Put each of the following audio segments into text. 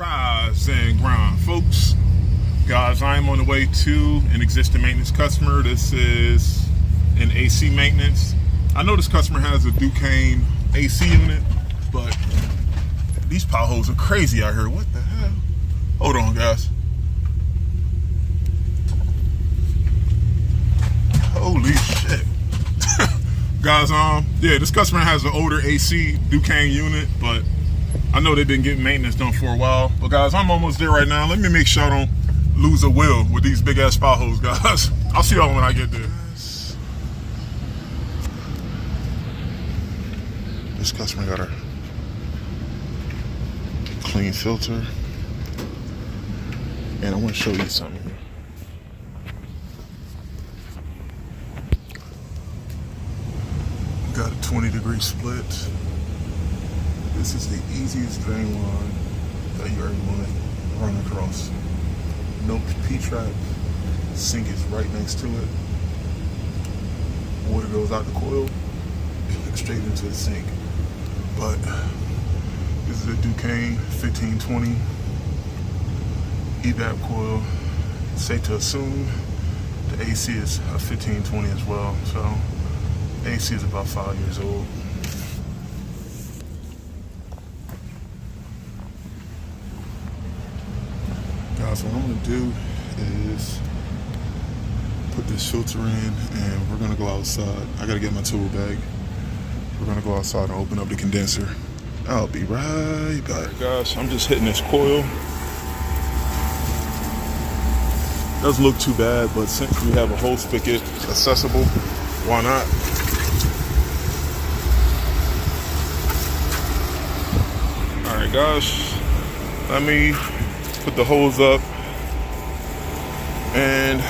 Rise and grind, folks. Guys, I am on the way to an existing maintenance customer. This is an AC maintenance. I know this customer has a Ducane AC unit, but these potholes are crazy out here. What the hell? Hold on, guys. Holy shit. Guys, yeah, this customer has an older AC Ducane unit, but I know they didn't get maintenance done for a while. But guys, I'm almost there right now. Let me make sure I don't lose a wheel with these big ass potholes, guys. I'll see y'all when I get there. This customer got a clean filter. And I want to show you something here. Got a 20-degree split. This is the easiest drain line that you ever want to run across. No P-trap. Sink is right next to it. Water goes out the coil, straight into the sink. But this is a Ducane 1520 evap coil. It's safe to assume the AC is a 1520 as well. So AC is about 5 years old. Guys, what I'm gonna do is put this filter in and we're gonna go outside. I gotta get my tool bag. We're gonna go outside and open up the condenser. I'll be right back. Alright guys, I'm just hitting this coil. Doesn't look too bad, but since we have a hose spigot accessible, why not? Alright guys, let me put the hose up and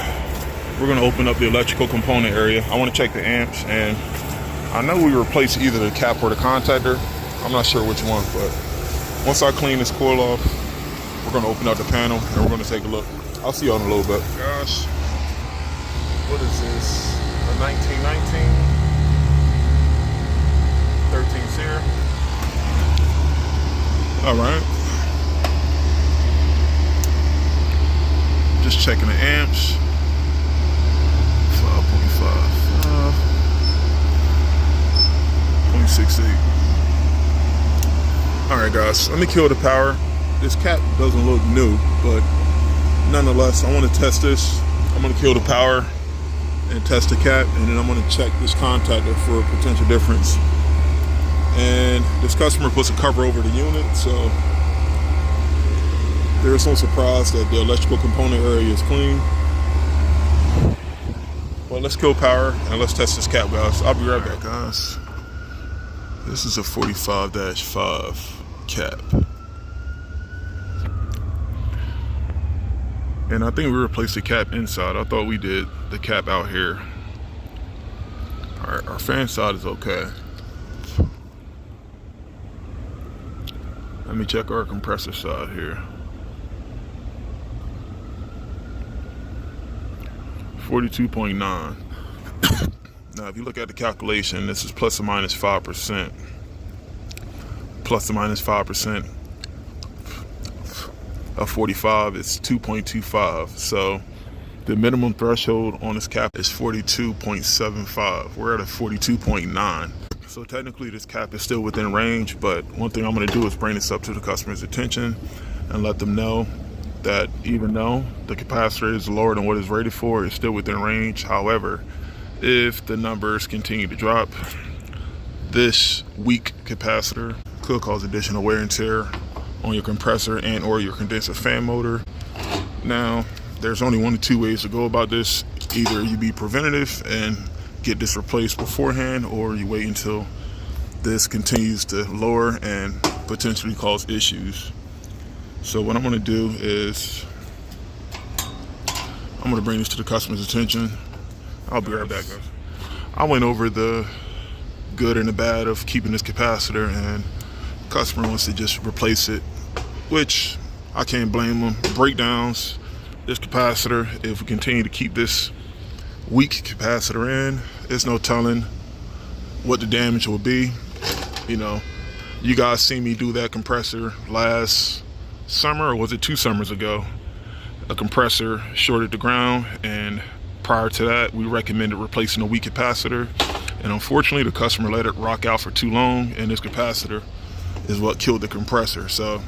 we're gonna open up the electrical component area. I wanna check the amps, and I know we replaced either the cap or the contactor. I'm not sure which one, but once I clean this coil off, we're gonna open up the panel and we're gonna take a look. I'll see y'all in a little bit. Gosh, what is this? A 1919 13 series. All right. Just checking the amps. 5.5. 0.68. Alright guys, let me kill the power. This cap doesn't look new, but nonetheless, I want to test this. I'm going to kill the power and test the cap, and then I'm going to check this contactor for a potential difference. And this customer puts a cover over the unit, so there's no surprise that the electrical component area is clean. Well, let's kill power and let's test this cap, guys. I'll be right back, guys. This is a 45-5 cap. And I think we replaced the cap inside. I thought we did the cap out here. All right, our fan side is okay. Let me check our compressor side here. 42.9. Now, if you look at the calculation, this is plus or minus 5%. Plus or minus 5% of 45 is 2.25. So the minimum threshold on this cap is 42.75. We're at a 42.9. So technically this cap is still within range, but one thing I'm going to do is bring this up to the customer's attention and let them know that even though the capacitor is lower than what it's rated for, it's still within range. However, if the numbers continue to drop, this weak capacitor could cause additional wear and tear on your compressor and or your condenser fan motor. Now, there's only one of two ways to go about this. Either you be preventative and get this replaced beforehand, or you wait until this continues to lower and potentially cause issues. So what I'm going to do is I'm going to bring this to the customer's attention. I'll be right back, guys. I went over the good and the bad of keeping this capacitor, and the customer wants to just replace it, which I can't blame them. Breakdowns, this capacitor, if we continue to keep this weak capacitor in, there's no telling what the damage will be. You know, you guys see me do that compressor last summer, or was it 2 summers ago, a compressor shorted the ground, and prior to that we recommended replacing a weak capacitor, and unfortunately the customer let it rock out for too long, and this capacitor is what killed the compressor. So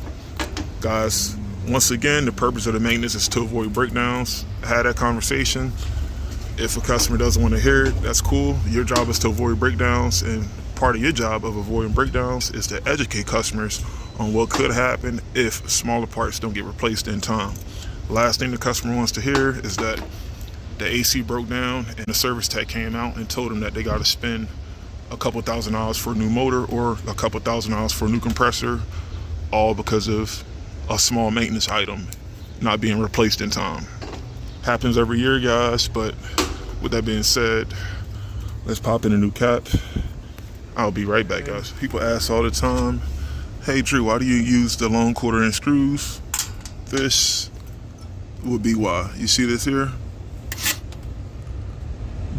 guys, once again, the purpose of the maintenance is to avoid breakdowns. I had that conversation. If a customer doesn't want to hear it, that's cool. Your job is to avoid breakdowns, and part of your job of avoiding breakdowns is to educate customers on what could happen if smaller parts don't get replaced in time. The last thing the customer wants to hear is that the AC broke down and the service tech came out and told them that they got to spend a couple $1,000s for a new motor or a couple $1,000s for a new compressor, all because of a small maintenance item not being replaced in time. Happens every year, guys. But with that being said, let's pop in a new cap. I'll be right back, guys. People ask all the time, hey Drew, why do you use the long 1/4" screws? This would be why. You see this here?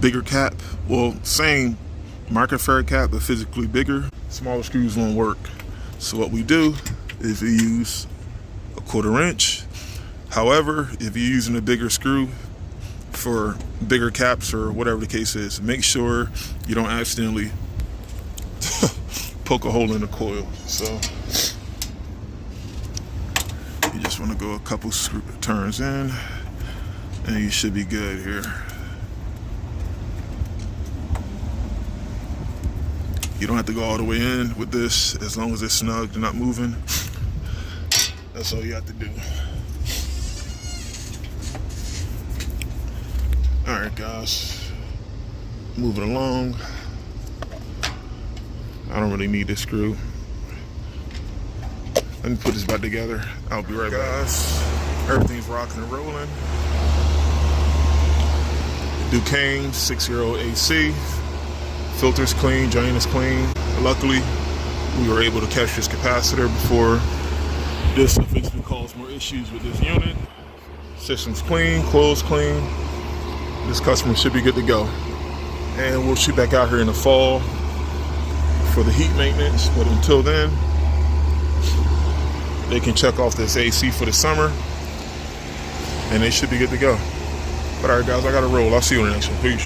Bigger cap. Well, same microfarad cap, but physically bigger. Smaller screws won't work. So what we do is we use a 1/4". However, if you're using a bigger screw for bigger caps or whatever the case is, make sure you don't accidentally poke a hole in the coil. So you just want to go a couple turns in and you should be good here. You don't have to go all the way in with this, as long as it's snug and not moving. That's all you have to do. Alright guys, moving along. I don't really need this screw. Let me put this back together. I'll be right back. Guys, everything's rocking and rolling. Ducane 6-year-old AC. Filter's clean, drain is clean. Luckily, we were able to catch this capacitor before this eventually caused more issues with this unit. System's clean, coil's clean. This customer should be good to go. And we'll shoot back out here in the fall for the heat maintenance. But until then, they can check off this AC for the summer and they should be good to go. But alright guys, I gotta roll. I'll see you in the next one. Peace.